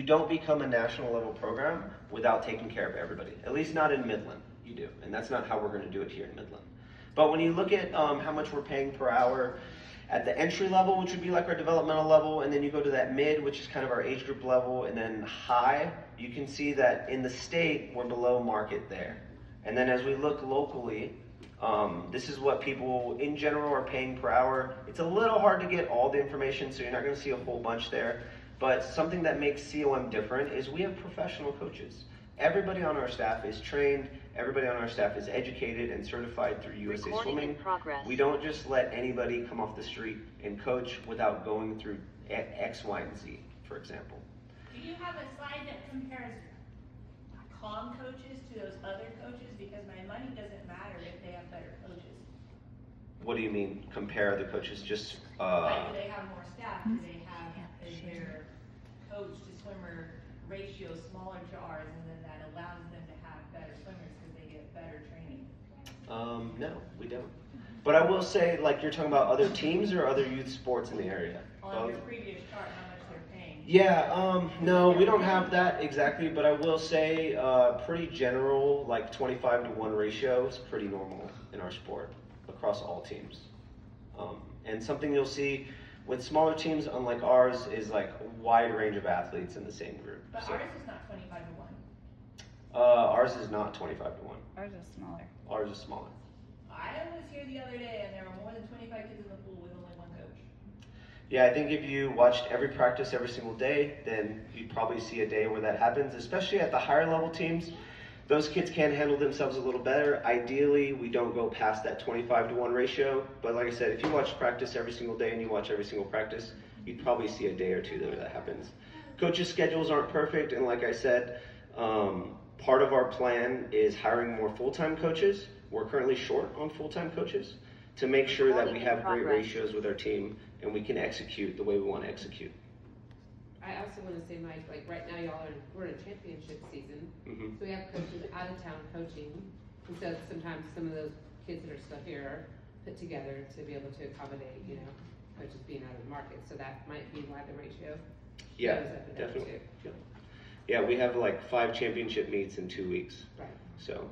don't become a national level program without taking care of everybody. At least not in Midland, you do. And that's not how we're gonna do it here in Midland. But when you look at how much we're paying per hour at the entry level, which would be like our developmental level, and then you go to that mid, which is kind of our age group level, and then high, you can see that in the state, we're below market there. And then as we look locally, this is what people in general are paying per hour. It's a little hard to get all the information, so you're not gonna see a whole bunch there. But something that makes COM different is we have professional coaches. Everybody on our staff is trained, everybody on our staff is educated and certified through USA Swimming. We don't just let anybody come off the street and coach without going through X, Y, and Z, for example. Do you have a slide that compares COM coaches to those other coaches? Because my money doesn't matter if they have better coaches. What do you mean, compare the coaches? Just like, do they have more staff? Do they have, is their coach to swimmer ratio smaller to ours, and then that allows them to have better swimmers because they get better training? No, we don't. But I will say, like, you're talking about other teams or other youth sports in the area? On your previous chart, how much they're paying? Yeah, no, we don't have that exactly, but I will say pretty general, like 25-to-1 ratio is pretty normal in our sport across all teams. And something you'll see with smaller teams, unlike ours, is like a wide range of athletes in the same group. But so, ours is not 25-to-1. Ours is not 25-to-1. Ours is smaller. Ours is smaller. I was here the other day and there were more than 25 kids in the pool with only one coach. Yeah, I think if you watched every practice every single day, then you'd probably see a day where that happens, especially at the higher level teams. Those kids can handle themselves a little better. Ideally, we don't go past that 25-to-1 ratio. But like I said, if you watch practice every single day and you watch every single practice, you'd probably see a day or two there that happens. Coaches' schedules aren't perfect, and like I said, part of our plan is hiring more full-time coaches. We're currently short on full-time coaches to make sure that we have great ratios with our team and we can execute the way we want to execute. I also want to say, Mike, like right now we're in a championship season, so we have coaches out of town coaching, and so sometimes some of those kids that are still here are put together to be able to accommodate, you know, coaches being out of the market, so that might be why the ratio Yeah, goes up and down definitely. too. Yeah, we have like 5 championship meets in 2 weeks. Right. So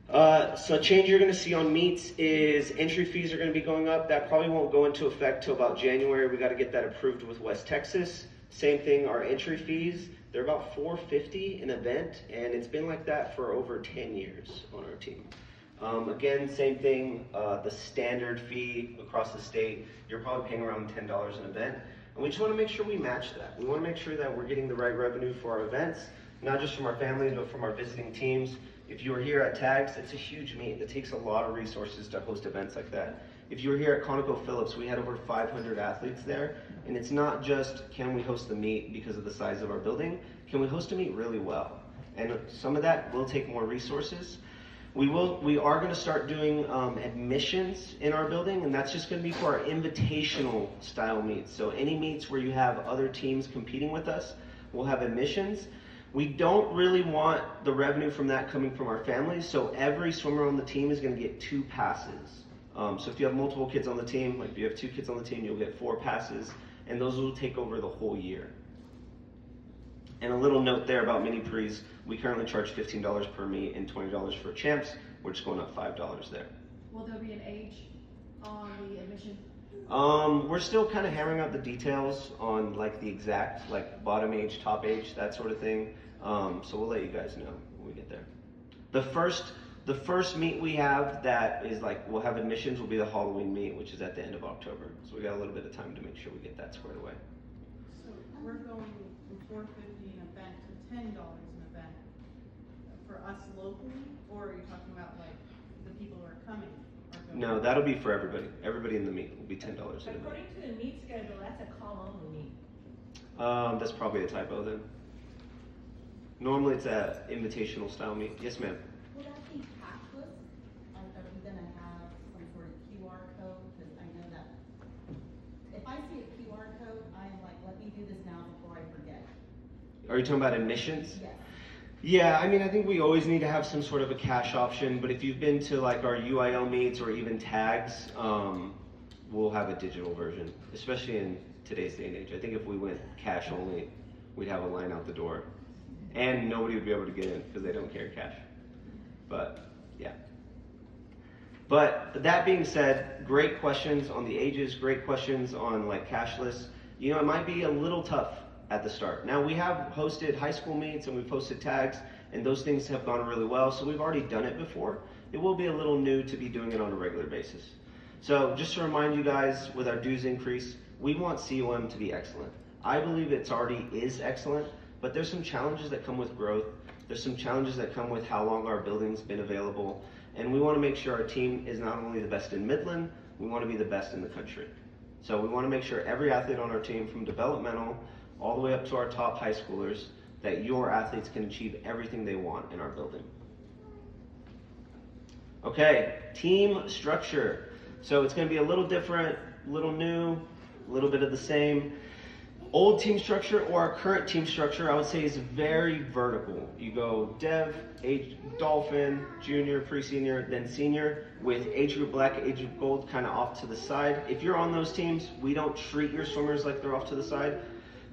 a change you're going to see on meets is entry fees are going to be going up. That probably won't go into effect till about January. We got to get that approved with West Texas. Same thing, our entry fees, they're about $450 an event, and it's been like that for over 10 years on our team. Again, same thing, the standard fee across the state, you're probably paying around $10 an event. And we just want to make sure we match that. We want to make sure that we're getting the right revenue for our events, not just from our families, but from our visiting teams. If you were here at TAGS, it's a huge meet. It takes a lot of resources to host events like that. If you were here at ConocoPhillips, we had over 500 athletes there. And it's not just, can we host the meet because of the size of our building? Can we host a meet really well? And some of that will take more resources. We are going to start doing admissions in our building, and that's just going to be for our invitational style meets. So any meets where you have other teams competing with us, we'll have admissions. We don't really want the revenue from that coming from our families, so every swimmer on the team is going to get 2 passes. So if you have multiple kids on the team, like if you have 2 kids on the team, you'll get 4 passes, and those will take over the whole year. And a little note there about mini prees, we currently charge $15 per meet and $20 for champs. We're just going up $5 there. Will there be an age on the admission? We're still kind of hammering out the details on like the exact like bottom age, top age, that sort of thing. So we'll let you guys know when we get there. The first meet we have that is like we'll have admissions will be the Halloween meet, which is at the end of October. So we got a little bit of time to make sure we get that squared away. So we're going from $4.50 an event to $10 an event for us locally, or are you talking about like the people who are coming? No, that'll be for everybody. Everybody in the meet will be $10 an event. According to the meet schedule, that's a call-only meet. That's probably a typo then. Normally it's an invitational style meet. Yes, ma'am. Will that be cashless? Are we gonna have some sort of QR code? Because I know that if I see a QR code, I'm like, let me do this now before I forget. Are you talking about admissions? Yes. Yeah, I mean, I think we always need to have some sort of a cash option, but if you've been to like our UIL meets or even tags, we'll have a digital version, especially in today's day and age. I think if we went cash only, we'd have a line out the door. And nobody would be able to get in because they don't carry cash. But, yeah. But that being said, great questions on the ages, great questions on like cashless. You know, it might be a little tough at the start. Now we have hosted high school meets and we've hosted tags and those things have gone really well. So we've already done it before. It will be a little new to be doing it on a regular basis. So just to remind you guys, with our dues increase, we want COM to be excellent. I believe it's already is excellent, but there's some challenges that come with growth. There's some challenges that come with how long our building's been available. And we want to make sure our team is not only the best in Midland, we want to be the best in the country. So we want to make sure every athlete on our team, from developmental all the way up to our top high schoolers, that your athletes can achieve everything they want in our building. Okay, team structure. So it's going to be a little different, a little new, a little bit of the same. Old team structure or our current team structure, I would say, is very vertical. You go Dev, Dolphin, Junior, Pre-Senior, then Senior, with Age Group Black, Age Group Gold kind of off to the side. If you're on those teams, we don't treat your swimmers like they're off to the side.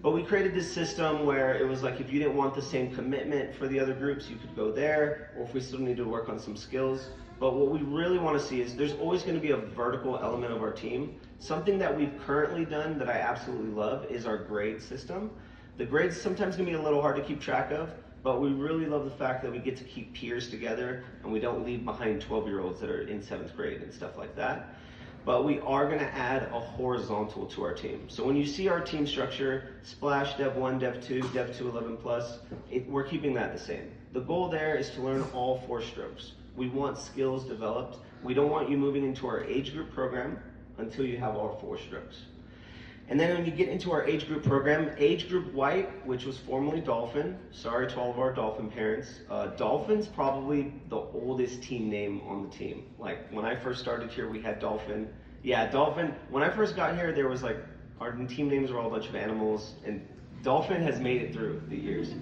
But we created this system where it was like if you didn't want the same commitment for the other groups, you could go there, or if we still needed to work on some skills. But what we really want to see is there's always going to be a vertical element of our team. Something that we've currently done that I absolutely love is our grade system. The grades sometimes can be a little hard to keep track of, but we really love the fact that we get to keep peers together and we don't leave behind 12-year-olds that are in 7th grade and stuff like that. But we are going to add a horizontal to our team. So when you see our team structure, Splash, Dev 1, Dev 2, Dev 2 11 plus, we're keeping that the same. The goal there is to learn all 4 strokes. We want skills developed. We don't want you moving into our age group program until you have all 4 strokes. And then when you get into our age group program, Age Group White, which was formerly Dolphin, sorry to all of our Dolphin parents, Dolphin's probably the oldest team name on the team. Like when I first started here, we had Dolphin. Yeah, Dolphin, when I first got here, there was like, our team names were all a bunch of animals, and Dolphin has made it through the years.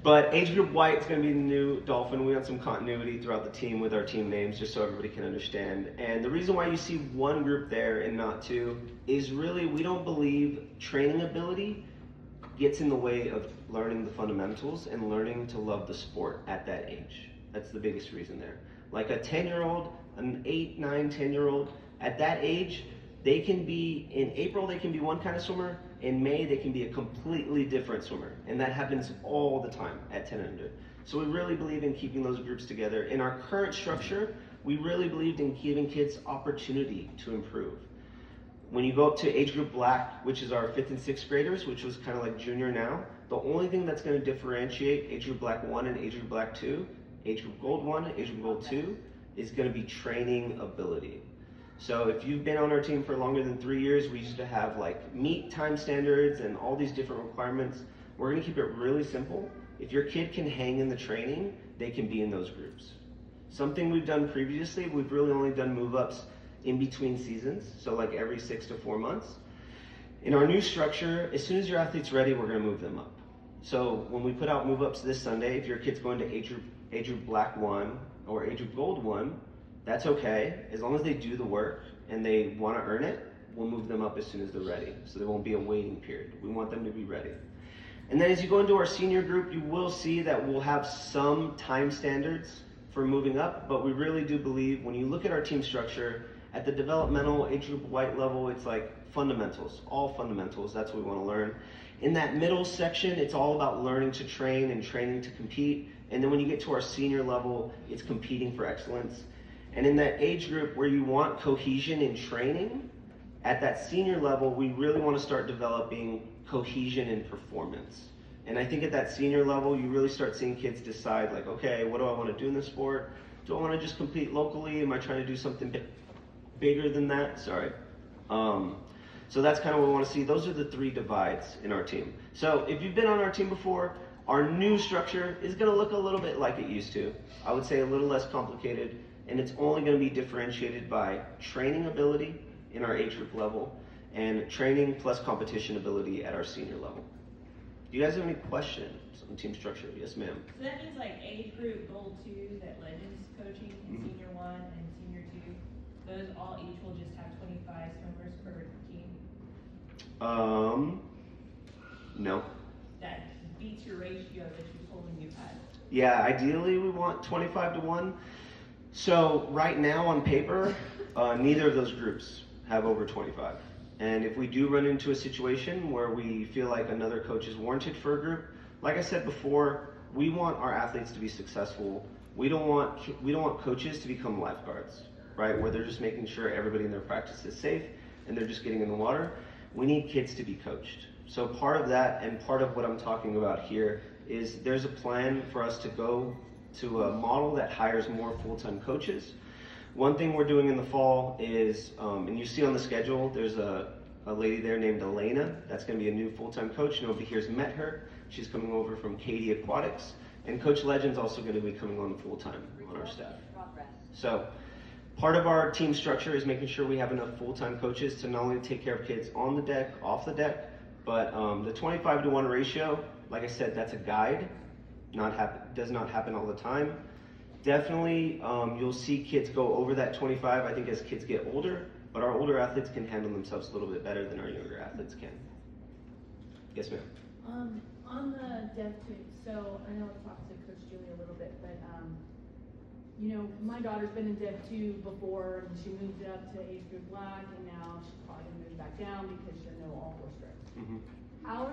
But Age Group White is going to be the new Dolphin. We want some continuity throughout the team with our team names, just so everybody can understand. And the reason why you see 1 group there and not 2 is really we don't believe training ability gets in the way of learning the fundamentals and learning to love the sport at that age. That's the biggest reason there. Like a 10-year-old, an 8, 9, 10-year-old, at that age, they can be, in April, they can be one kind of swimmer. In May, they can be a completely different swimmer. And that happens all the time at 10 and under. So we really believe in keeping those groups together. In our current structure, we really believed in giving kids opportunity to improve. When you go up to Age Group Black, which is our 5th and 6th graders, which was kind of like junior now, the only thing that's going to differentiate Age Group Black 1 and Age Group Black 2, Age Group Gold 1, Age Group Gold 2, is going to be training ability. So if you've been on our team for longer than 3 years, we used to have like meet time standards and all these different requirements. We're going to keep it really simple. If your kid can hang in the training, they can be in those groups. Something we've done previously, we've really only done move-ups in between seasons, so like every 6 to 4 months. In our new structure, as soon as your athlete's ready, we're going to move them up. So when we put out move-ups this Sunday, if your kid's going to Age Group Black 1 or Age Group Gold 1, that's okay. As long as they do the work and they want to earn it, we'll move them up as soon as they're ready. So there won't be a waiting period. We want them to be ready. And then as you go into our senior group, you will see that we'll have some time standards for moving up, but we really do believe when you look at our team structure, at the developmental Age Group White level, it's like fundamentals, all fundamentals. That's what we want to learn. In that middle section, it's all about learning to train and training to compete. And then when you get to our senior level, it's competing for excellence. And in that age group where you want cohesion in training, at that senior level, we really want to start developing cohesion in performance. And I think at that senior level, you really start seeing kids decide like, okay, what do I want to do in this sport? Do I want to just compete locally? Am I trying to do something bigger than that? Sorry. So that's kind of what we want to see. Those are the 3 divides in our team. So if you've been on our team before, our new structure is going to look a little bit like it used to. I would say a little less complicated. And it's only going to be differentiated by training ability in our age group level and training plus competition ability at our senior level. Do you guys have any questions on team structure? Yes, ma'am. So that means like age group gold 2 that Legends coaching, and senior 1 and senior 2, those all each will just have 25 swimmers per team? No. your ratio that you told me you had? Yeah, ideally we want 25-1. So right now on paper, neither of those groups have over 25. And if we do run into a situation where we feel like another coach is warranted for a group, like I said before, we want our athletes to be successful. We don't want coaches to become lifeguards, right? Where they're just making sure everybody in their practice is safe and they're just getting in the water. We need kids to be coached. So part of that and part of what I'm talking about here is there's a plan for us to go to a model that hires more full-time coaches. One thing we're doing in the fall is, and you see on the schedule, there's a lady there named Elena. That's going to be a new full-time coach. Nobody here's met her. She's coming over from Katie Aquatics. And Coach Legend's also going to be coming on full-time on our staff. So part of our team structure is making sure we have enough full-time coaches to not only take care of kids on the deck, off the deck, but the 25-1 ratio, like I said, that's a guide. Does not happen all the time. Definitely, you'll see kids go over that 25, I think, as kids get older, but our older athletes can handle themselves a little bit better than our younger athletes can. Yes, ma'am. On the Dev 2, so I know I've talked to Coach Julie a little bit, but, you know, my daughter's been in Dev 2 before, and she moved up to age group black, and now she's probably gonna move back down because she'll know all 4 strokes. Mm-hmm. How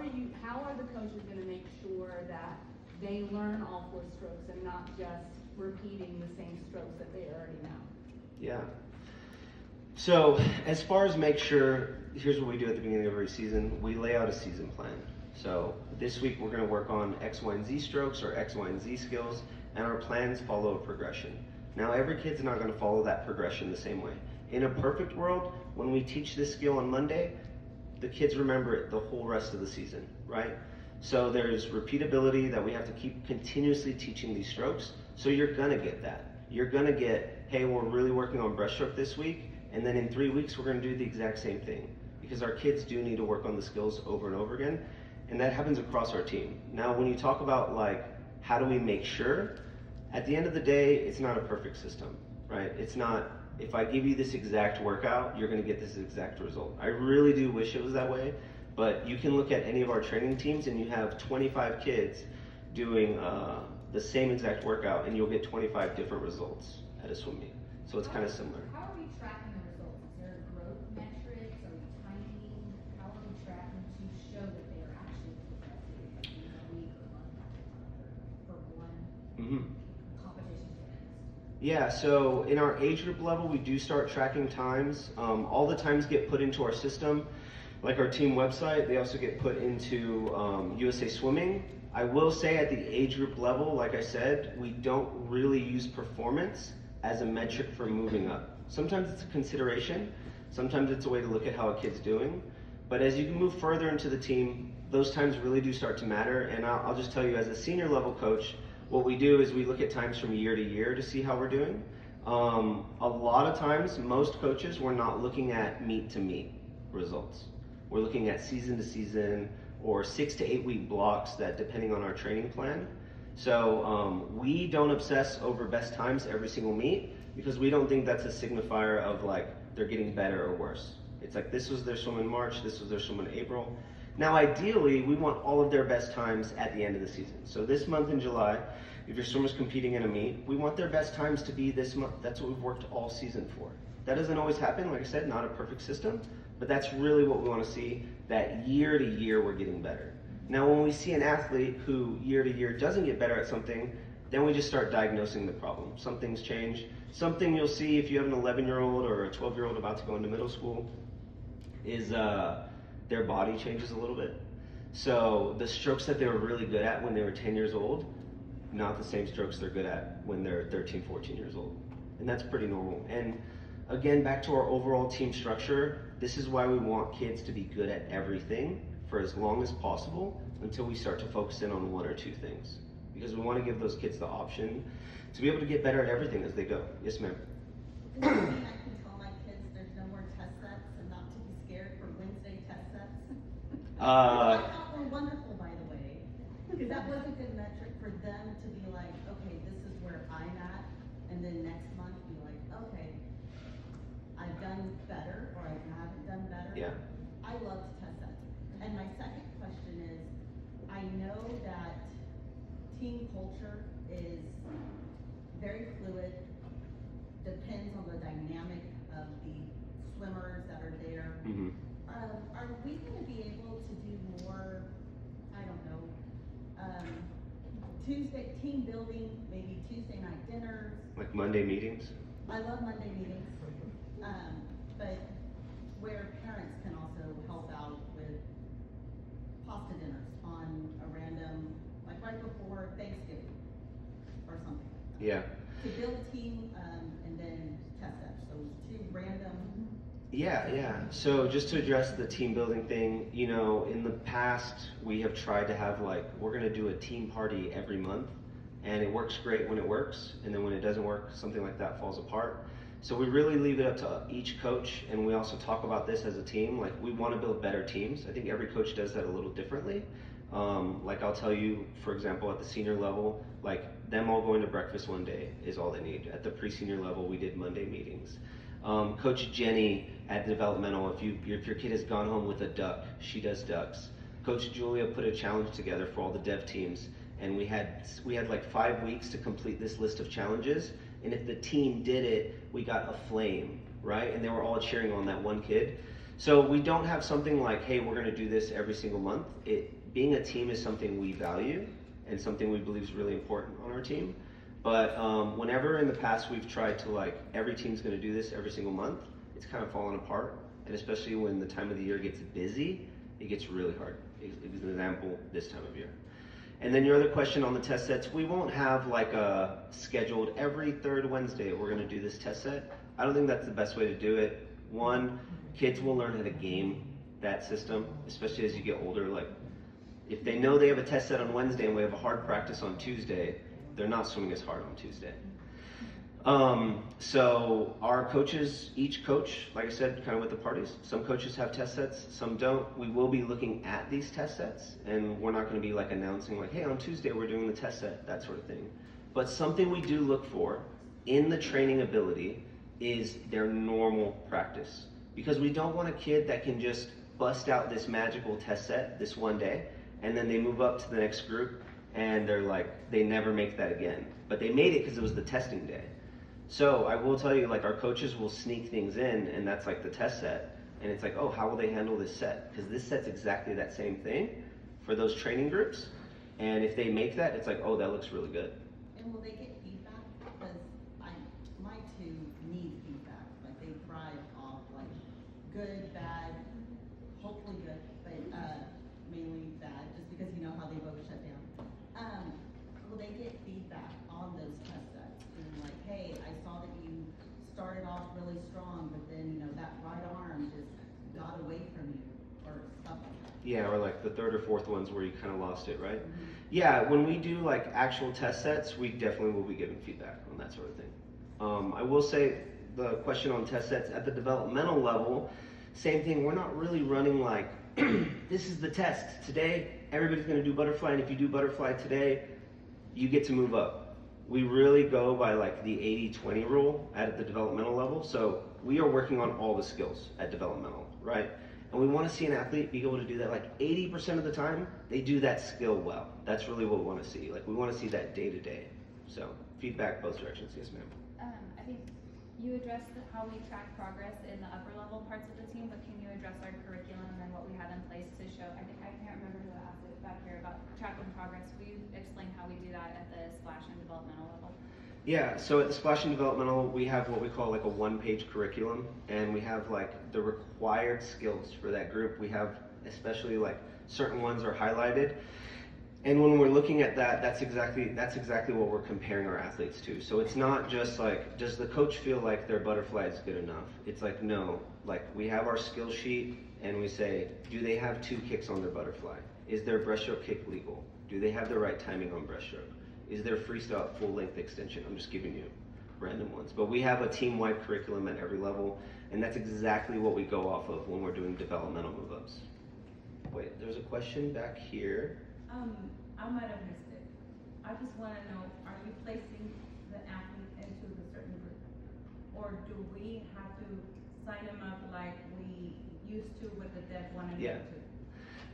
are the coaches gonna make sure that they learn all 4 strokes and not just repeating the same strokes that they already know? Yeah. So as far as make sure, here's what we do at the beginning of every season. We lay out a season plan. So this week we're going to work on X, Y, and Z strokes or X, Y, and Z skills, and our plans follow a progression. Now every kid's not going to follow that progression the same way. In a perfect world, when we teach this skill on Monday, the kids remember it the whole rest of the season, right? So there's repeatability that we have to keep continuously teaching these strokes. So you're gonna get that. You're gonna get, hey, we're really working on breaststroke this week, and then in 3 weeks we're gonna do the exact same thing. Because our kids do need to work on the skills over and over again, and that happens across our team. Now when you talk about like, how do we make sure? At the end of the day, it's not a perfect system, right? It's not, if I give you this exact workout, you're gonna get this exact result. I really do wish it was that way, but you can look at any of our training teams and you have 25 kids doing the same exact workout and you'll get 25 different results at a swim meet. So it's kind of similar. How are we tracking the results? Is there growth metrics? Are we timing? How are we tracking to show that they are actually progressing a week or month after month or for one competition to the next? Yeah, so in our age group level, we do start tracking times. All the times get put into our system. Like our team website, they also get put into USA Swimming. I will say at the age group level, like I said, we don't really use performance as a metric for moving up. Sometimes it's a consideration, sometimes it's a way to look at how a kid's doing, but as you can move further into the team, those times really do start to matter, and I'll just tell you, as a senior level coach, what we do is we look at times from year to year to see how we're doing. A lot of times, most coaches, we're not looking at meet to meet results. We're looking at season to season or 6 to 8 week blocks that depending on our training plan. So we don't obsess over best times every single meet because we don't think that's a signifier of like they're getting better or worse. It's like this was their swim in March, this was their swim in April. Now ideally we want all of their best times at the end of the season. So this month in July, if your swimmer's competing in a meet, we want their best times to be this month. That's what we've worked all season for. That doesn't always happen, like I said, not a perfect system, but that's really what we want to see, that year to year we're getting better. Now when we see an athlete who year to year doesn't get better at something, then we just start diagnosing the problem. Some things change. Something you'll see if you have an 11-year-old or a 12-year-old about to go into middle school is their body changes a little bit. So the strokes that they were really good at when they were 10 years old, not the same strokes they're good at when they're 13, 14 years old. And that's pretty normal. And again, back to our overall team structure, this is why we want kids to be good at everything for as long as possible until we start to focus in on 1 or 2 things. Because we want to give those kids the option to be able to get better at everything as they go. Yes, ma'am. Does that mean I can tell my kids there's no more test sets and not to be scared for Wednesday test sets? I thought were wonderful, by the way, because that was a good metric for them to be like, okay, this is where I'm at, and then next month be like, okay, I've done better or I haven't done better. Yeah. I love test sets. And my second question is, I know that team culture is very fluid, depends on the dynamic of the swimmers that are there. Mm-hmm. Are we gonna be able to do more, I don't know, Tuesday, team building, maybe Tuesday night dinners? Like Monday meetings? I love Monday meetings, but where parents can also help out with pasta dinners on a random, like right before Thanksgiving or something. Yeah. To build team, and then test that, so two random. Yeah. So just to address the team building thing, you know, in the past we have tried to have like, we're gonna do a team party every month, and it works great when it works, and then when it doesn't work, something like that falls apart. So we really leave it up to each coach, and we also talk about this as a team, like we wanna build better teams. I think every coach does that a little differently. Like I'll tell you, for example, at the senior level, like them all going to breakfast one day is all they need. At the pre-senior level, we did Monday meetings. Coach Jenny at developmental, if your kid has gone home with a duck, she does ducks. Coach Julia put a challenge together for all the dev teams, and we had like 5 weeks to complete this list of challenges. And if the team did it, we got a flame, right? And they were all cheering on that one kid. So we don't have something like, hey, we're gonna do this every single month. Being a team is something we value and something we believe is really important on our team. But whenever in the past we've tried to like, every team's gonna do this every single month, it's kind of fallen apart. And especially when the time of the year gets busy, it gets really hard. As an example, this time of year. And then your other question on the test sets, we won't have like a scheduled every third Wednesday we're gonna do this test set. I don't think that's the best way to do it. One, kids will learn how to game that system, especially as you get older. Like, if they know they have a test set on Wednesday and we have a hard practice on Tuesday, they're not swimming as hard on Tuesday. So our coaches, each coach, like I said, kind of with the parties, some coaches have test sets, some don't. We will be looking at these test sets, and we're not going to be like announcing like, hey, on Tuesday we're doing the test set, that sort of thing. But something we do look for in the training ability is their normal practice. Because we don't want a kid that can just bust out this magical test set this one day, and then they move up to the next group and they're like, they never make that again. But they made it because it was the testing day. So I will tell you, like, our coaches will sneak things in, and that's like the test set. And it's like, oh, how will they handle this set? Because this set's exactly that same thing for those training groups. And if they make that, it's like, oh, that looks really good. And will they get feedback? Because my two need feedback, like they thrive off like good, bad, hopefully good, but mainly bad, just because you know how they both shut down. Will they get feedback on those test sets? And like, hey, I saw that you started off really strong, but then, you know, that right arm just got away from you, or stuff like that. Yeah, or like the third or fourth ones where you kind of lost it, right? Mm-hmm. Yeah, when we do like actual test sets, we definitely will be giving feedback on that sort of thing. I will say the question on test sets at the developmental level, same thing, we're not really running like, this is the test. Today, everybody's gonna do butterfly, and if you do butterfly today, you get to move up. We really go by like the 80-20 rule at the developmental level. So we are working on all the skills at developmental, right? And we want to see an athlete be able to do that like 80% of the time, they do that skill well. That's really what we want to see. Like we want to see that day to day. So feedback both directions, yes ma'am. I think you addressed how we track progress in the upper level parts of the team, but can you address our curriculum and then what we have in place to show, I can't remember who asked it back here about tracking progress. Will you explain how we do that at the splash and developmental level? Yeah, so at the Splash and Developmental, we have what we call like a one-page curriculum, and we have like the required skills for that group. We have especially like certain ones are highlighted. And when we're looking at that, that's exactly what we're comparing our athletes to. So it's not just like, does the coach feel like their butterfly is good enough? It's like, no, like we have our skill sheet and we say, do they have 2 kicks on their butterfly? Is their breaststroke kick legal? Do they have the right timing on breaststroke? Is there freestyle at full length extension? I'm just giving you random ones. But we have a team-wide curriculum at every level, and that's exactly what we go off of when we're doing developmental move-ups. Wait, there's a question back here. I might have missed it. I just wanna know, are you placing the athlete into the certain group? Or do we have to sign them up like we used to with the Dev 1 and Yeah. Dev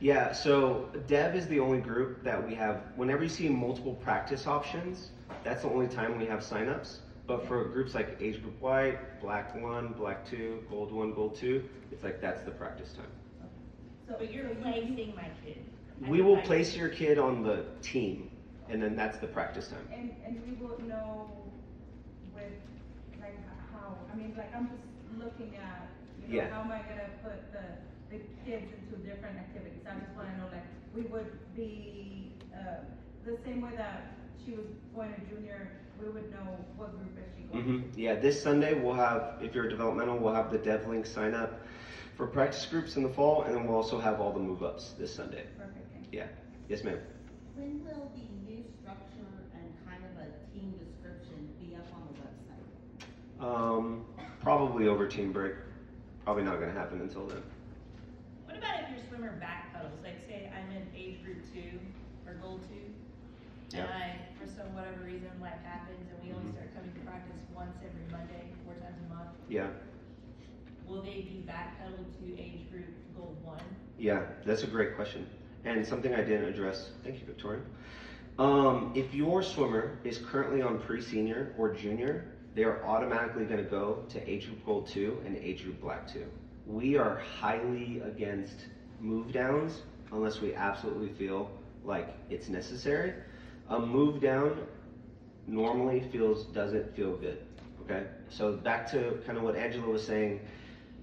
2? Yeah, so Dev is the only group that we have, whenever you see multiple practice options, that's the only time we have signups. But for groups like age group white, black 1, black 2, gold 1, gold 2, it's like that's the practice time. But you're placing my kid. We will place your kid on the team, and then that's the practice time. And we will know with, like, how, I mean, like, I'm just looking at, you know, Yeah. how am I gonna put the kids into different activities? I just wanna know, like, we would be, the same way that she was going to junior, we would know what group is she going to. Yeah, this Sunday we'll have, if you're developmental, we'll have the DevLink sign up for practice groups in the fall, and then we'll also have all the move ups this Sunday. Perfect, thank you. Yeah. Yes, ma'am. When will the new structure and kind of a team description be up on the website? Probably over team break. Probably not gonna happen until then. What about if your swimmer backpedals? Like, say I'm in age group 2 or gold 2, Yeah. and I, for some whatever reason, life happens, and we only start coming to practice once every Monday, 4 times a month. Yeah. Will they be backpedaled to age group gold 1? Yeah, that's a great question. And something I didn't address. Thank you, Victoria. If your swimmer is currently on pre-senior or junior, they are automatically going to go to age group gold 2 and age group black 2. We are highly against move downs unless we absolutely feel like it's necessary. A move down normally doesn't feel good. Okay, so back to kind of what Angela was saying,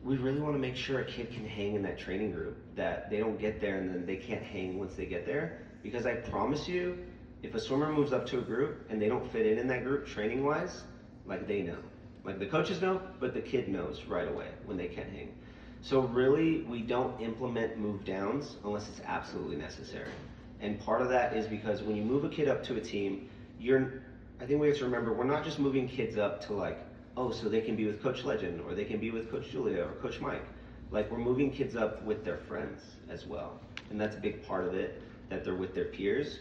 we really want to make sure a kid can hang in that training group, that they don't get there and then they can't hang once they get there. Because I promise you, if a swimmer moves up to a group and they don't fit in that group training wise, like they know. Like the coaches know, but the kid knows right away when they can't hang. So really, we don't implement move downs unless it's absolutely necessary. And part of that is because when you move a kid up to a team, I think we have to remember, we're not just moving kids up to like, oh, so they can be with Coach Legend, or they can be with Coach Julia, or Coach Mike. Like, we're moving kids up with their friends as well. And that's a big part of it, that they're with their peers.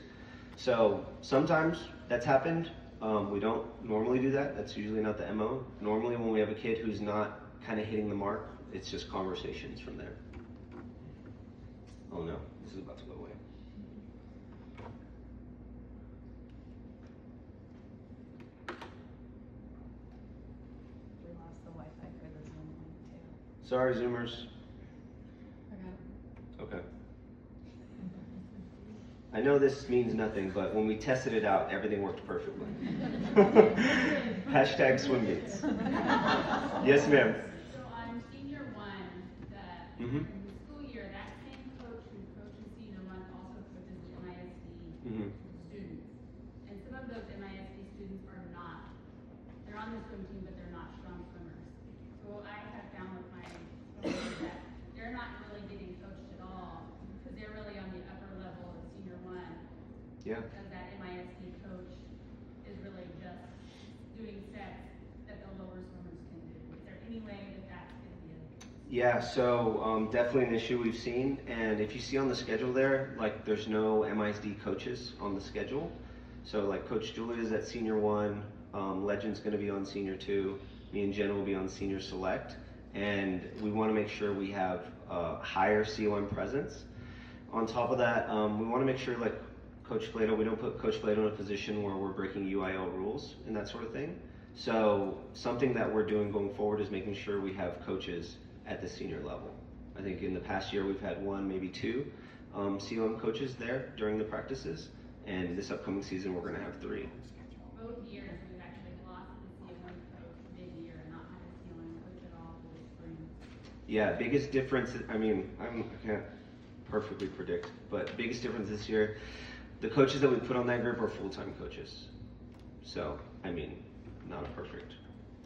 So sometimes that's happened. We don't normally do that. That's usually not the MO. Normally when we have a kid who's not kind of hitting the mark, it's just conversations from there. Oh no, this is about to go away. We lost the Wi-Fi for the Zoom link too. Sorry, Zoomers. Okay. I know this means nothing, but when we tested it out, everything worked perfectly. Hashtag swim meets. Yes, ma'am. So on senior 1, Mhm. the school year, that same coach who coaches senior 1 also coaches the MISD Mhm. students. And some of those MISD students they're on the swim team, but they're not strong swimmers. So I have found with my swimmers that they're not really getting coached at all, because they're really on the upper level of senior 1. Yeah. Because that MISD coach is really just doing sets that the lower swimmers can do. Is there any way that that's gonna be a? Yeah, so definitely an issue we've seen, and if you see on the schedule there, like there's no MISD coaches on the schedule. So like Coach Julia is at senior 1, Legend's gonna be on senior 2, me and Jen will be on senior select, and we wanna make sure we have higher COM presence. On top of that, we wanna make sure like Coach Flato, we don't put Coach Flato in a position where we're breaking UIL rules and that sort of thing. So something that we're doing going forward is making sure we have coaches at the senior level. I think in the past year we've had 1, maybe 2 COM coaches there during the practices, and this upcoming season we're gonna have 3. Both years, we've actually lost the COM coach mid-year and not had a COM coach at all for the spring. Yeah, biggest difference, I mean, I can't perfectly predict, but biggest difference this year, the coaches that we put on that group are full-time coaches. So, I mean, not a perfect,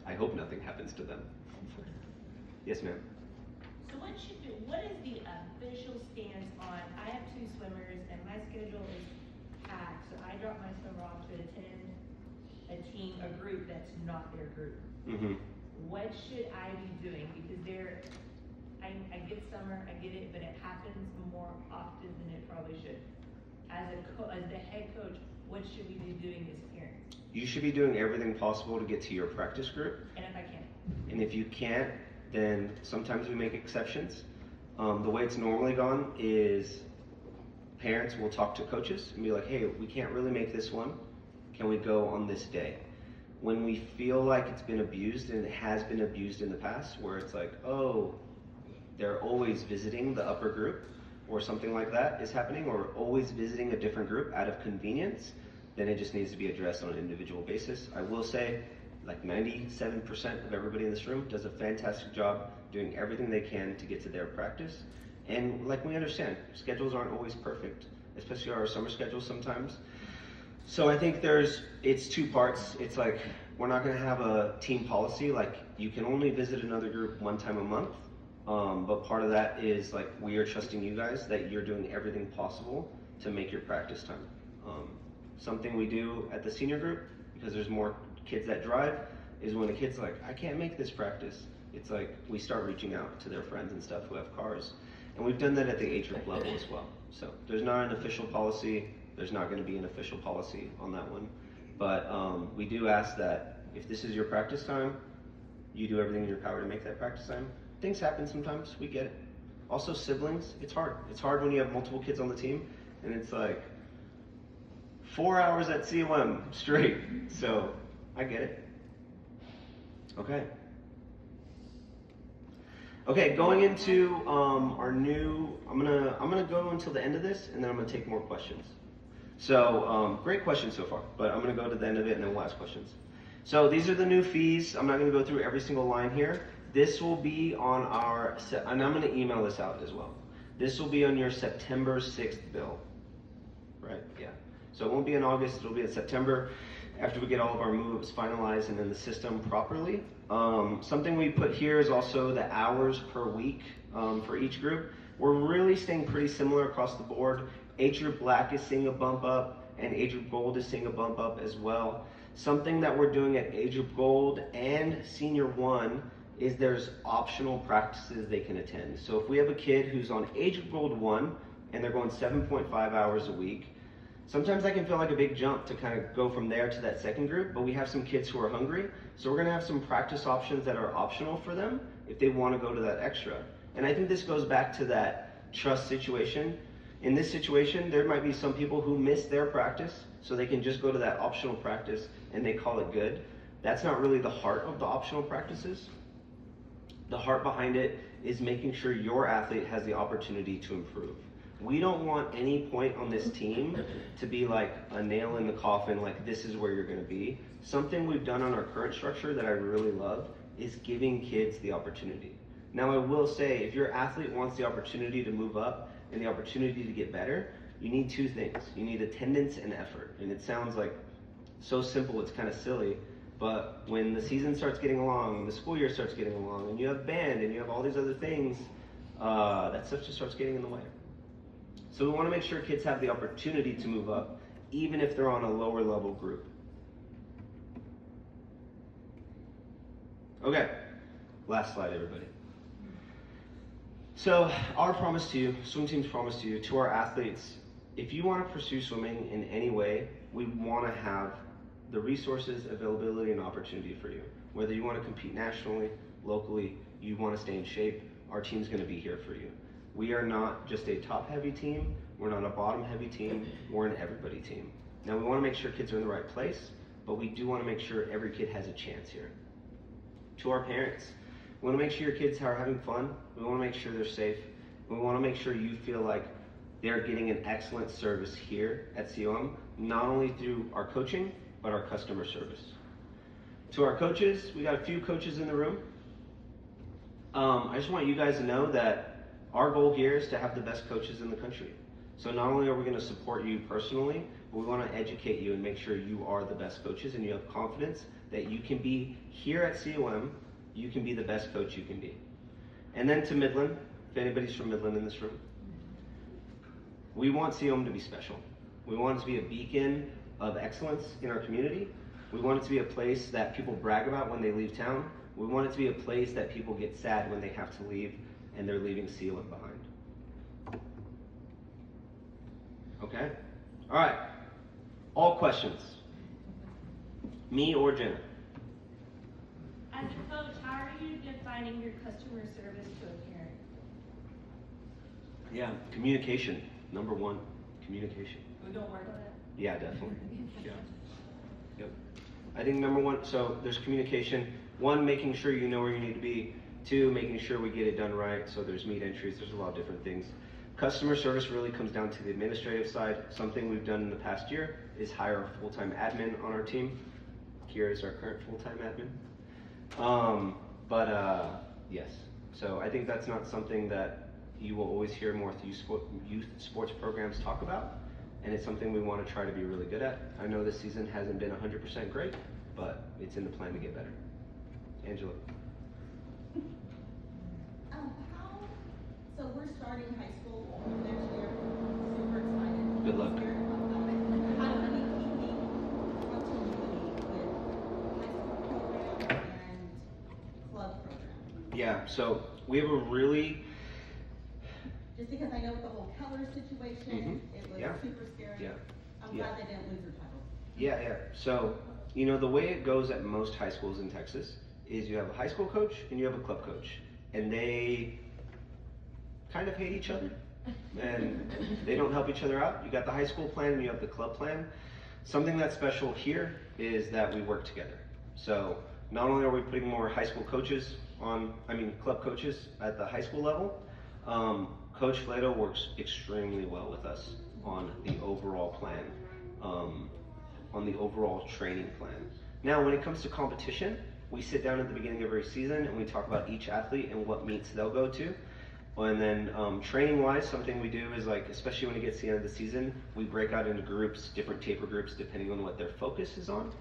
I hope nothing happens to them. Yes, ma'am. So what is the official stance on, I have 2 swimmers and my schedule is packed, so I drop my swimmer off to attend a group that's not their group. Mm-hmm. What should I be doing? Because I get summer, I get it, but it happens more often than it probably should. As the head coach, what should we be doing as parents? You should be doing everything possible to get to your practice group. And if I can't? And if you can't, then sometimes we make exceptions. The way it's normally gone is parents will talk to coaches and be like, hey, we can't really make this one. Can we go on this day? When we feel like it's been abused, and it has been abused in the past, where it's like, oh, they're always visiting the upper group, or something like that is happening, or always visiting a different group out of convenience, then it just needs to be addressed on an individual basis. I will say, like 97% of everybody in this room does a fantastic job doing everything they can to get to their practice. And like we understand, schedules aren't always perfect, especially our summer schedules sometimes. So I think it's two parts. It's like, we're not gonna have a team policy, like you can only visit another group one time a month. But part of that is like, we are trusting you guys that you're doing everything possible to make your practice time. Something we do at the senior group, because there's more kids that drive, is when a kid's like, I can't make this practice, it's like we start reaching out to their friends and stuff who have cars. And we've done that at the age group level as well. So there's not an official policy, there's not gonna be an official policy on that one. But we do ask that if this is your practice time, you do everything in your power to make that practice time. Things happen sometimes, we get it. Also siblings, it's hard. It's hard when you have multiple kids on the team, and it's like 4 hours at COM straight. So I get it. Okay. Okay, going into our new, I'm gonna go until the end of this, and then I'm gonna take more questions. So great questions so far, but I'm gonna go to the end of it and then we'll ask questions. So these are the new fees. I'm not gonna go through every single line here. This will be on our, and I'm gonna email this out as well. This will be on your September 6th bill, right? Yeah. So it won't be in August, it'll be in September, after we get all of our moves finalized and in the system properly. Something we put here is also the hours per week for each group. We're really staying pretty similar across the board. Age group black is seeing a bump up, and age group gold is seeing a bump up as well. Something that we're doing at age group gold and senior one is there's optional practices they can attend. So if we have a kid who's on age group gold 1 and they're going 7.5 hours a week, sometimes that can feel like a big jump to kind of go from there to that second group, but we have some kids who are hungry, so we're gonna have some practice options that are optional for them if they wanna go to that extra. And I think this goes back to that trust situation. In this situation, there might be some people who miss their practice, so they can just go to that optional practice and they call it good. That's not really the heart of the optional practices. The heart behind it is making sure your athlete has the opportunity to improve. We don't want any point on this team to be like a nail in the coffin, like this is where you're gonna be. Something we've done on our current structure that I really love is giving kids the opportunity. Now I will say, if your athlete wants the opportunity to move up and the opportunity to get better, you need two things. You need attendance and effort. And it sounds like so simple, it's kind of silly, but when the season starts getting along, the school year starts getting along, and you have band and you have all these other things, that stuff just starts getting in the way. So we want to make sure kids have the opportunity to move up, even if they're on a lower level group. Okay, last slide, everybody. So our promise to you, swim team's promise to you, to our athletes, if you want to pursue swimming in any way, we want to have the resources, availability, and opportunity for you. Whether you want to compete nationally, locally, you want to stay in shape, our team's going to be here for you. We are not just a top-heavy team, we're not a bottom-heavy team, we're an everybody team. Now we want to make sure kids are in the right place, but we do want to make sure every kid has a chance here. To our parents, we want to make sure your kids are having fun, we want to make sure they're safe, we want to make sure you feel like they're getting an excellent service here at COM, not only through our coaching, but our customer service. To our coaches, we got a few coaches in the room. I just want you guys to know that our goal here is to have the best coaches in the country. So not only are we going to support you personally, but we want to educate you and make sure you are the best coaches and you have confidence that you can be here at COM, you can be the best coach you can be. And then to Midland, if anybody's from Midland in this room, we want COM to be special. We want it to be a beacon of excellence in our community. We want it to be a place that people brag about when they leave town. We want it to be a place that people get sad when they have to leave and they're leaving COM behind. Okay? All right. All questions? Me or Jenna? As a coach, how are you defining your customer service to a parent? Yeah, communication, number one. Communication. We don't work on it. Yeah, definitely. Yeah. Yep. I think number one, so there's communication. One, making sure you know where you need to be. Two, making sure we get it done right. So there's meet entries. There's a lot of different things. Customer service really comes down to the administrative side. Something we've done in the past year is hire a full-time admin on our team. Kira is our current full-time admin. Yes. So I think that's not something that you will always hear more youth sports programs talk about. And it's something we want to try to be really good at. I know this season hasn't been 100% great, but it's in the plan to get better. Angela. So we're starting high school next year, super excited. Good luck. Scared about that. How do we keep continuity with high school program and club program? Yeah, so we have a really, Just because I know with the whole Keller situation, it was Yeah. super scary. Yeah. I'm Yeah. glad they didn't lose their title. yeah. So, you know, the way it goes at most high schools in Texas is you have a high school coach and you have a club coach. And they kind of hate each other. And they don't help each other out. You got the high school plan and you have the club plan. Something that's special here is that we work together. So not only are we putting more high school coaches club coaches at the high school level, Coach Flato works extremely well with us on the overall plan, on the overall training plan. Now, when it comes to competition, we sit down at the beginning of every season and we talk about each athlete and what meets they'll go to. And then training-wise, something we do is like, especially when it gets to the end of the season, we break out into groups, different taper groups, depending on what their focus is on.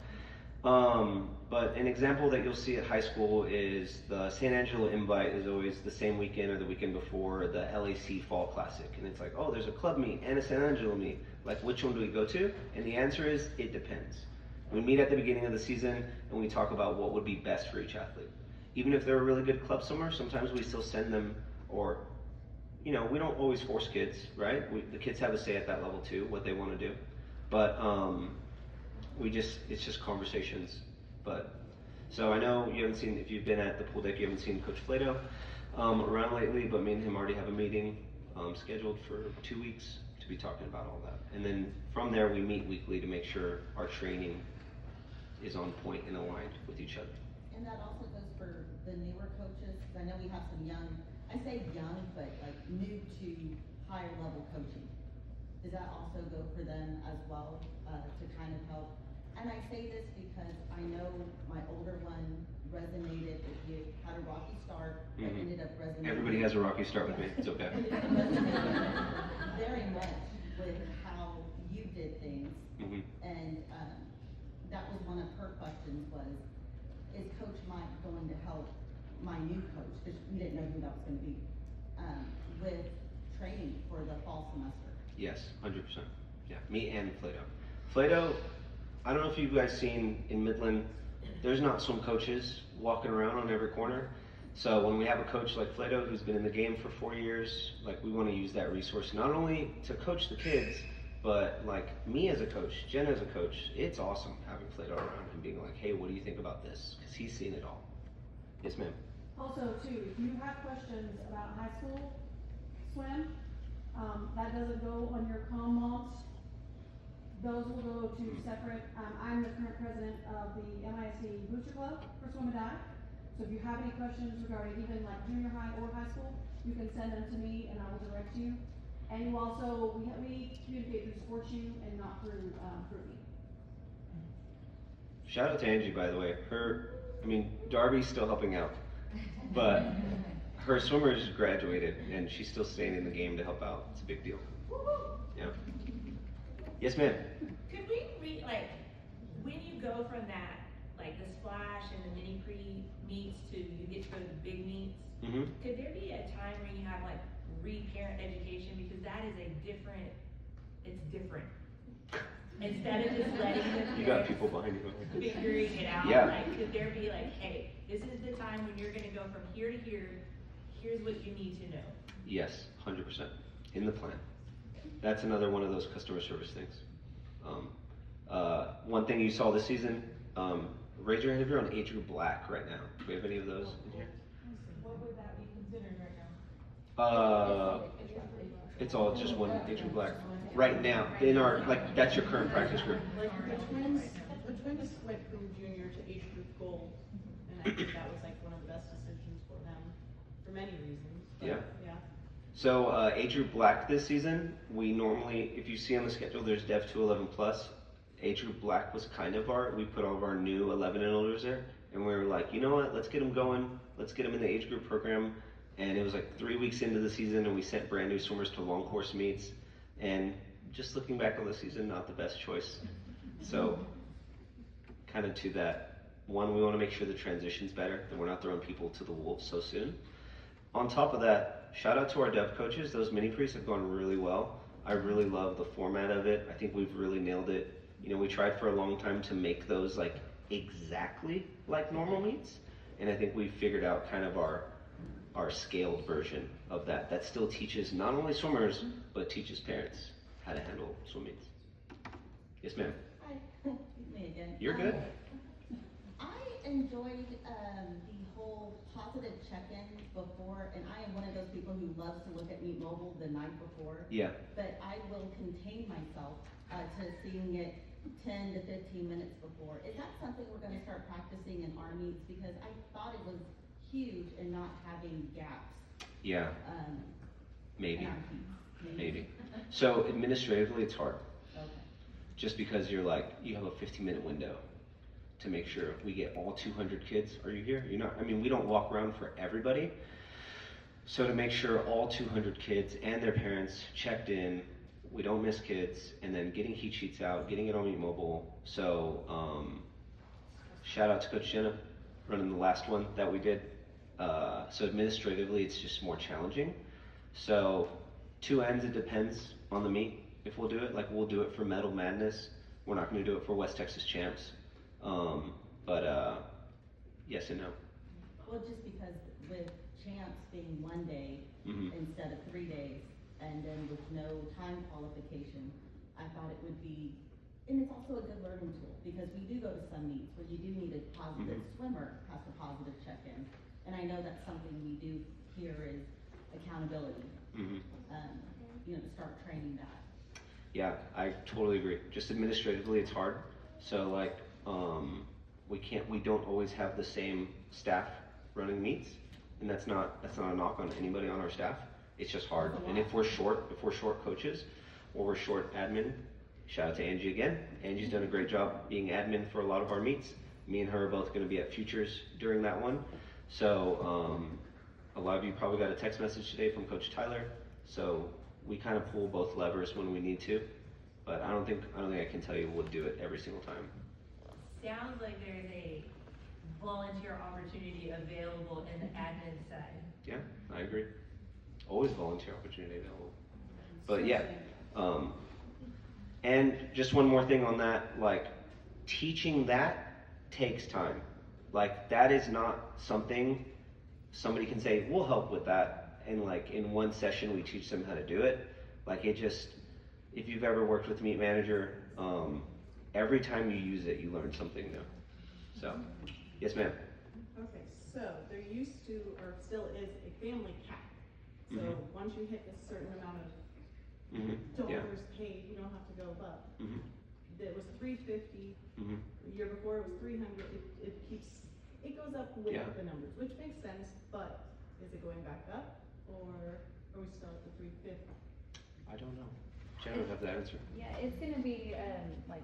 But an example that you'll see at high school is the San Angelo Invite is always the same weekend or the weekend before the LAC Fall Classic. And it's like, oh, there's a club meet and a San Angelo meet. Like, which one do we go to? And the answer is, it depends. We meet at the beginning of the season and we talk about what would be best for each athlete. Even if they're a really good club somewhere, sometimes we still send them, or, you know, we don't always force kids, right? The kids have a say at that level too, what they want to do. But it's just conversations. But so I know you haven't seen, if you've been at the pool deck, you haven't seen Coach Flato around lately, but me and him already have a meeting scheduled for 2 weeks to be talking about all that. And then from there, we meet weekly to make sure our training is on point and aligned with each other. And that also goes for the newer coaches, 'cause I know we have some young, I say young, but like new to higher level coaching. Does that also go for them as well, to kind of help? And I say this because I know my older one resonated with you, had a rocky start, but ended up resonating. Everybody has a rocky start with me, it's okay. Ended up resonating very much with how you did things. And, that was one of her questions was, is Coach Mike going to help my new coach, because we didn't know who that was gonna be, with training for the fall semester? Yes, 100%. Yeah, me and Flato. Flato, I don't know if you guys seen in Midland, there's not swim coaches walking around on every corner. So when we have a coach like Flato who's been in the game for 4 years, like we want to use that resource not only to coach the kids, but like me as a coach, Jen as a coach, it's awesome having Flato around and being like, hey, what do you think about this? Because he's seen it all. Yes, ma'am. Also, too, if you have questions about high school swim, that doesn't go on your comments. Those will go to separate, I'm the current president of the MISC Booster Club for Swim and Dive. So if you have any questions regarding even like junior high or high school, you can send them to me and I will direct you. And you also, we communicate through Sports U and not through, me. Shout out to Angie, by the way. Darby's still helping out, but her swimmer just graduated and she's still staying in the game to help out. It's a big deal. Yeah. Yes, ma'am. Could we when you go from that, like the splash and the mini pre-meets to you get to go to the big meets, could there be a time where you have like re-parent education, because that is it's different. Instead of just letting the You got people behind you. figuring it out, Yeah. like, could there be like, hey, this is the time when you're gonna go from here to here, here's what you need to know. Yes, 100%. In the plan. That's another one of those customer service things. One thing you saw this season, raise your hand if you're on age group black right now. Do we have any of those in here? What would that be considered right now? It's all just one age group black. right now, in our, like, that's your current practice group. Like the twins went from junior to age group gold, and I think that was like one of the best decisions for them, for many reasons, but, Yeah. yeah. So, age group black this season, we normally, if you see on the schedule, there's Dev 2 11 plus. Age group black was kind of we put all of our new 11 and olders there, and we were like, you know what, let's get them going, let's get them in the age group program. And it was like 3 weeks into the season, and we sent brand new swimmers to long course meets. And just looking back on the season, not the best choice. So, kind of to that, one, we want to make sure the transition's better, that we're not throwing people to the wolves so soon. On top of that, shout out to our dev coaches. Those mini pre's have gone really well. I really love the format of it. I think we've really nailed it. You know, we tried for a long time to make those like exactly like normal meets, and I think we've figured out kind of our scaled version of that still teaches not only swimmers, but teaches parents how to handle swim meets. Yes, ma'am. Hi, me again. You're good. I enjoyed, the whole positive check-in before, and I am one of those people who loves to look at Meet Mobile the night before. Yeah. But I will contain myself, to seeing it 10 to 15 minutes before. Is that something we're gonna start practicing in our meets? Because I thought it was huge in not having gaps, Yeah, in maybe. our heats. Maybe. So administratively, it's hard. Okay. Just because you're like, you have a 15-minute window to make sure we get all 200 kids. Are you here? You're not. I mean, we don't walk around for everybody. So to make sure all 200 kids and their parents checked in, we don't miss kids, and then getting heat sheets out, getting it on Meet Mobile. So shout out to Coach Jenna running the last one that we did. So administratively, it's just more challenging. So 2 ends, it depends on the meet if we'll do it. Like, we'll do it for Medal Madness. We're not going to do it for West Texas Champs. Yes and no. Well, just because with champs being 1 day Mhm. instead of 3 days, and then with no time qualification, I thought it would be, and it's also a good learning tool, because we do go to some meets where you do need a positive swimmer has a positive check-in. And I know that's something we do here is accountability, Mhm. you know, to start training that. Yeah, I totally agree. Just administratively, it's hard. So like, we don't always have the same staff running meets, and that's not a knock on anybody on our staff. It's just hard. And if we're short coaches, or we're short admin, shout out to Angie again. Angie's done a great job being admin for a lot of our meets. Me and her are both going to be at Futures during that one. So a lot of you probably got a text message today from Coach Tyler. So we kind of pull both levers when we need to. But I don't think I can tell you we'll do it every single time. Sounds like there's a volunteer opportunity available in the admin side. Yeah, I agree. Always volunteer opportunity available. But yeah, and just one more thing on that, like, teaching that takes time. Like, that is not something somebody can say, we'll help with that, and like in one session we teach them how to do it. Like, it just, if you've ever worked with Meet Manager, every time you use it, you learn something new. So, yes ma'am. Okay, so there used to, or still is, a family cap. So Mhm. once you hit a certain amount of Yeah. dollars paid, you don't have to go above. Mhm. It was $350, Mhm. the year before it was 300, it goes up with Yeah. the numbers, which makes sense, but is it going back up, or are we still at the 350? I don't know. Jen would have the answer. Yeah, it's gonna be, like,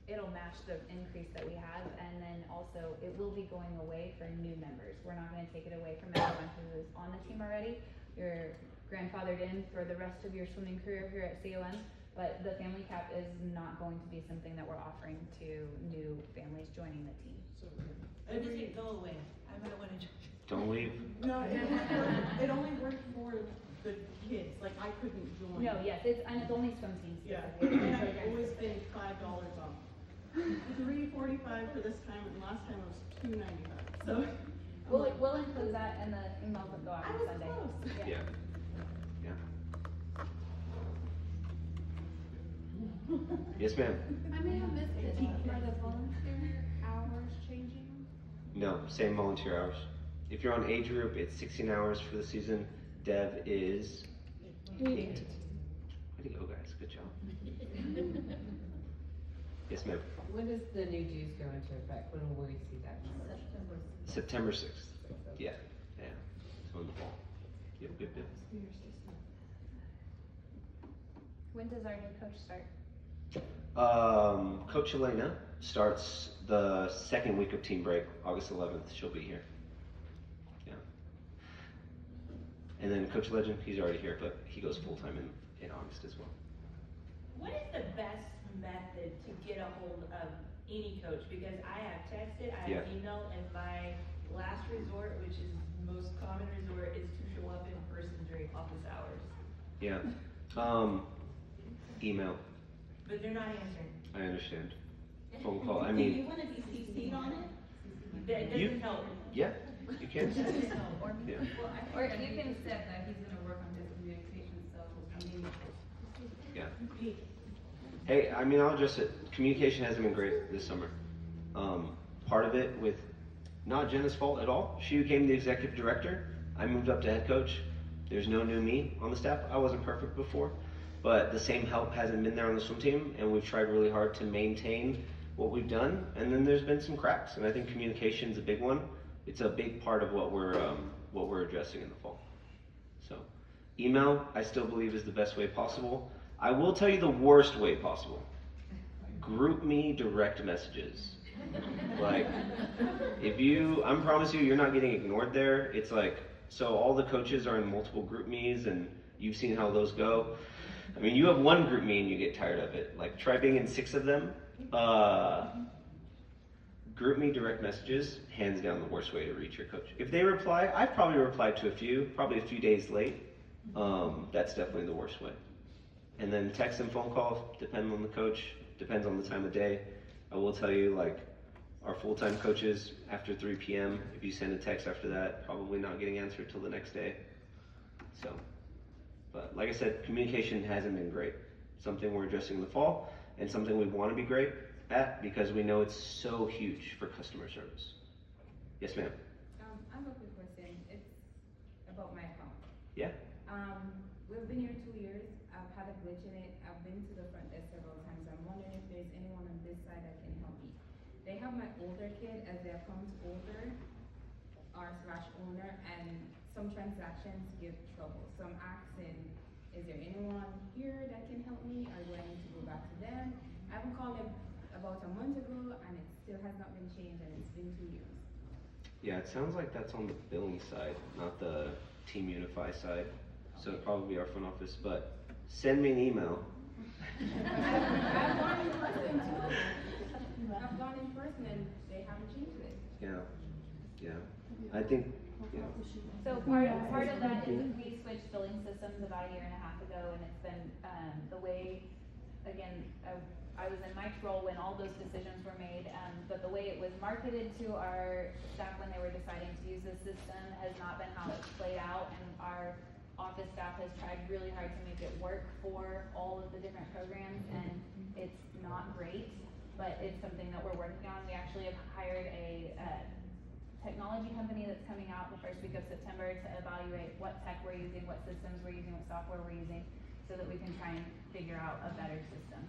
it'll match the increase that we have, and then also, it will be going away for new members. We're not gonna take it away from everyone who is on the team already. You're grandfathered in for the rest of your swimming career here at COM, but the family cap is not going to be something that we're offering to new families joining the team. So Or does it go away? I might wanna join. Don't leave. no, it only worked for the kids, like I couldn't join. No, yes, and it's only swim teams Yeah, specifically. and I've always been $5 off. $3.45 for this time, and last time it was $2.95, so. We'll include that in the emails that go out I on was Sunday. close. Yeah. Yeah. Yes, ma'am. I may have missed it, are the volunteer hours changing? No, same volunteer hours. If you're on age group, it's 16 hours for the season. Dev is 8. Way to go, guys. Good job. Yes, ma'am. When does the new dues go into effect? When will we see that? September 6th. Yeah, yeah. So in the fall. Yep. When does our new coach start? Coach Elena starts the second week of team break, August 11th. She'll be here. Yeah. And then Coach Legend, he's already here, but he goes full time in August as well. What is the best method to get a hold of any coach? Because I have texted, I have emailed, and my last resort, which is most common resort, is to show up in person during office hours. Yeah. Email. But they're not answering. I understand. Phone call. I Do you mean, wanna be CC'd on it? That doesn't help. yeah, you can. Doesn't help. Yeah. Well, I Or think you that he can- said that he's gonna work on his communication, so, I mean, Yeah. Hey, I mean, I'll address it. Communication hasn't been great this summer. Part of it with not Jenna's fault at all. She became the executive director. I moved up to head coach. There's no new me on the staff. I wasn't perfect before, but the same help hasn't been there on the swim team, and we've tried really hard to maintain what we've done. And then there's been some cracks, and I think communication is a big one. It's a big part of what we're addressing in the fall. So, email, I still believe, is the best way possible. I will tell you the worst way possible. Group me direct messages. Like, I promise you, you're not getting ignored there. It's like, so all the coaches are in multiple group me's, and you've seen how those go. I mean, you have one group me and you get tired of it. Like, try being in 6 of them. Group me direct messages, hands down the worst way to reach your coach. If they reply, I've probably replied to a few, probably a few days late. That's definitely the worst way. And then text and phone call, depends on the coach, depends on the time of day. I will tell you, like, our full-time coaches, after 3 p.m., if you send a text after that, probably not getting answered till the next day. So, but like I said, communication hasn't been great. Something we're addressing in the fall, and something we want to be great at because we know it's so huge for customer service. Yes, ma'am. I have a quick question, it's about my account. Yeah. We've been here 2 years, I've had a glitch in it, I've been to the front desk several times, I'm wondering if there's anyone on this side that can help me. They have my older kid as their account holder, /owner, and some transactions give trouble. So I'm asking, is there anyone here that can help me, or do I need to go back to them? I haven't called them about a month ago, and it still has not been changed, and it's been 2 years. Yeah, it sounds like that's on the billing side, not the Team Unify side. So it'd probably be our front office, but send me an email. I've gone in person too. I've gone in person and they haven't changed it. Yeah. I think, yeah. So part of that is we switched billing systems about 1.5 years ago, and it's been, the way, again, I was in Mike's role when all those decisions were made, but the way it was marketed to our staff when they were deciding to use this system has not been how it's played out, and our office staff has tried really hard to make it work for all of the different programs, and it's not great, but it's something that we're working on. We actually have hired a technology company that's coming out the first week of September to evaluate what tech we're using, what systems we're using, what software we're using, so that we can try and figure out a better system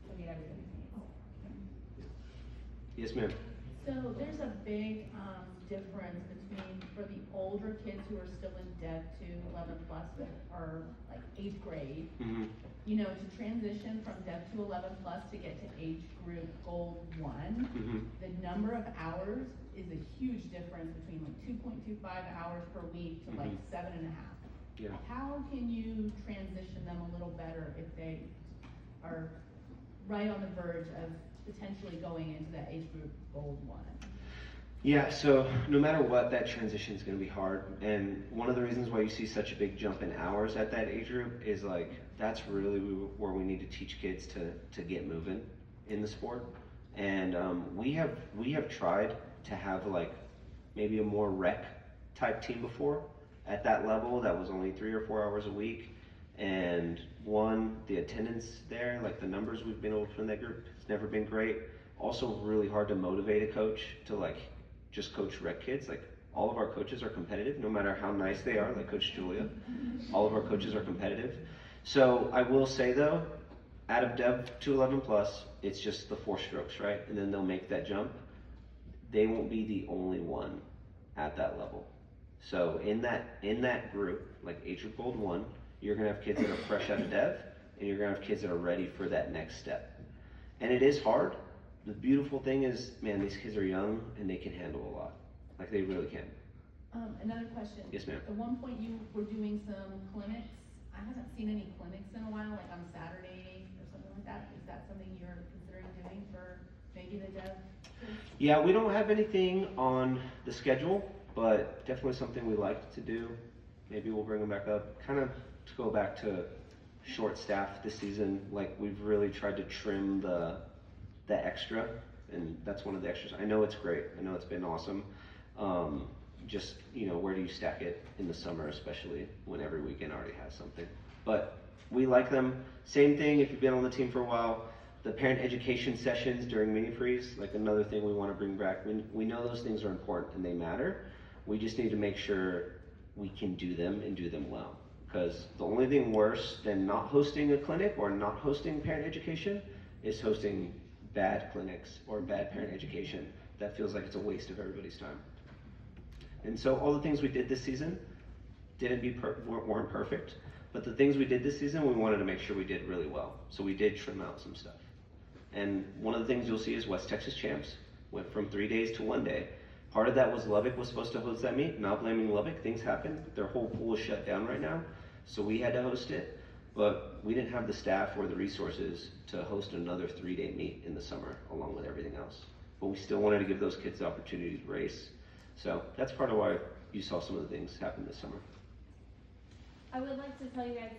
to meet everybody's needs. Yes, ma'am. So there's a big, difference between, for the older kids who are still in Dev 2, 11 plus, that are like 8th grade, Mm-hmm. you know, to transition from Dev 2, 11 plus to get to age group Gold 1, Mm-hmm. the number of hours is a huge difference between like 2.25 hours per week to like Mhm. 7.5. Yeah. How can you transition them a little better if they are right on the verge of potentially going into that age group Gold 1? Yeah, so no matter what, that transition is going to be hard. And one of the reasons why you see such a big jump in hours at that age group is like, that's really where we need to teach kids to get moving in the sport. And we have tried to have like maybe a more rec type team before at that level that was only 3 or 4 hours a week. And the attendance there, like the numbers we've been able to put in that group, it's never been great. Also really hard to motivate a coach to like just coach rec kids. Like all of our coaches are competitive, no matter how nice they are, like Coach Julia. All of our coaches are competitive. So I will say though, out of Dev to 11 plus, it's just the 4 strokes, right? And then they'll make that jump. They won't be the only one at that level. So in that group, like age group gold 1, you're gonna have kids that are fresh out of Dev, and you're gonna have kids that are ready for that next step. And it is hard. The beautiful thing is, man, these kids are young and they can handle a lot. Like they really can. Another question. Yes, ma'am. At one point you were doing some clinics. I haven't seen any clinics in a while, like on Saturday or something like that. Is that something you're considering doing for maybe the Dev kids? Yeah, we don't have anything on the schedule, but definitely something we like to do. Maybe we'll bring them back up. Kind of to go back to short staff this season, like we've really tried to trim the extra, and that's one of the extras. I know it's great. I know it's been awesome. Just, where do you stack it in the summer, especially when every weekend already has something. But we like them. Same thing if you've been on the team for a while. The parent education sessions during mini freeze, like another thing we want to bring back. We know those things are important and they matter. We just need to make sure we can do them and do them well. Because the only thing worse than not hosting a clinic or not hosting parent education is hosting bad clinics or bad parent education. That feels like it's a waste of everybody's time. And so all the things we did this season weren't perfect, but the things we did this season, we wanted to make sure we did really well. So we did trim out some stuff. And one of the things you'll see is West Texas Champs went from 3 days to 1 day. Part of that was Lubbock was supposed to host that meet. Not blaming Lubbock, things happen. Their whole pool is shut down right now, so we had to host it. But we didn't have the staff or the resources to host another 3-day meet in the summer along with everything else. But we still wanted to give those kids the opportunity to race. So that's part of why you saw some of the things happen this summer. I would like to tell you guys,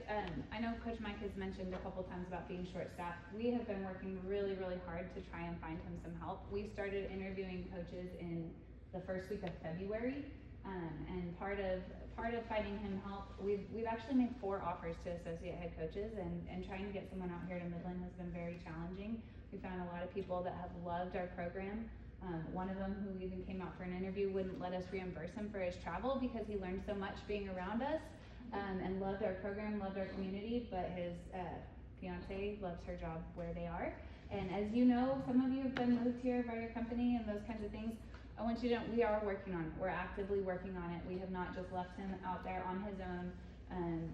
I know Coach Mike has mentioned a couple times about being short-staffed. We have been working really, really hard to try and find him some help. We started interviewing coaches in the first week of February, and part of finding him help, we've actually made 4 offers to associate head coaches, and trying to get someone out here to Midland has been very challenging. We found a lot of people that have loved our program. One of them, who even came out for an interview, wouldn't let us reimburse him for his travel because he learned so much being around us, and loved our program, loved our community, but his fiance loves her job where they are. And as you know, some of you have been moved here by your company and those kinds of things. I want you to know, we are working on it. We're actively working on it. We have not just left him out there on his own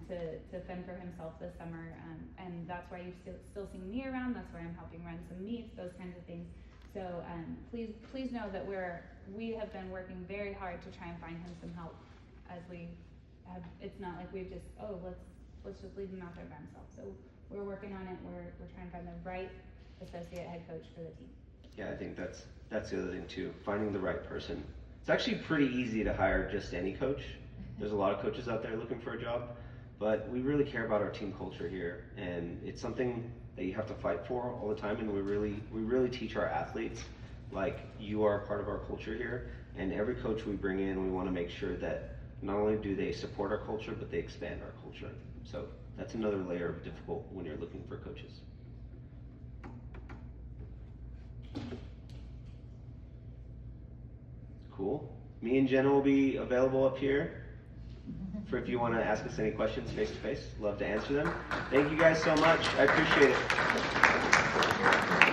to fend for himself this summer. And that's why you've still seen me around. That's why I'm helping run some meets, those kinds of things. So please know that we have been working very hard to try and find him some help, as we have. It's not like we've just, let's just leave him out there by himself. So we're working on it. We're trying to find the right associate head coach for the team. Yeah, I think that's the other thing too, finding the right person. It's actually pretty easy to hire just any coach. There's a lot of coaches out there looking for a job, but we really care about our team culture here, and it's something that you have to fight for all the time. And we really teach our athletes, like, you are part of our culture here, and every coach we bring in, we want to make sure that not only do they support our culture, but they expand our culture. So that's another layer of difficult when you're looking for coaches. Cool. Me and Jenna will be available up here for if you want to ask us any questions face to face. Love to answer them. Thank you guys so much. I appreciate it.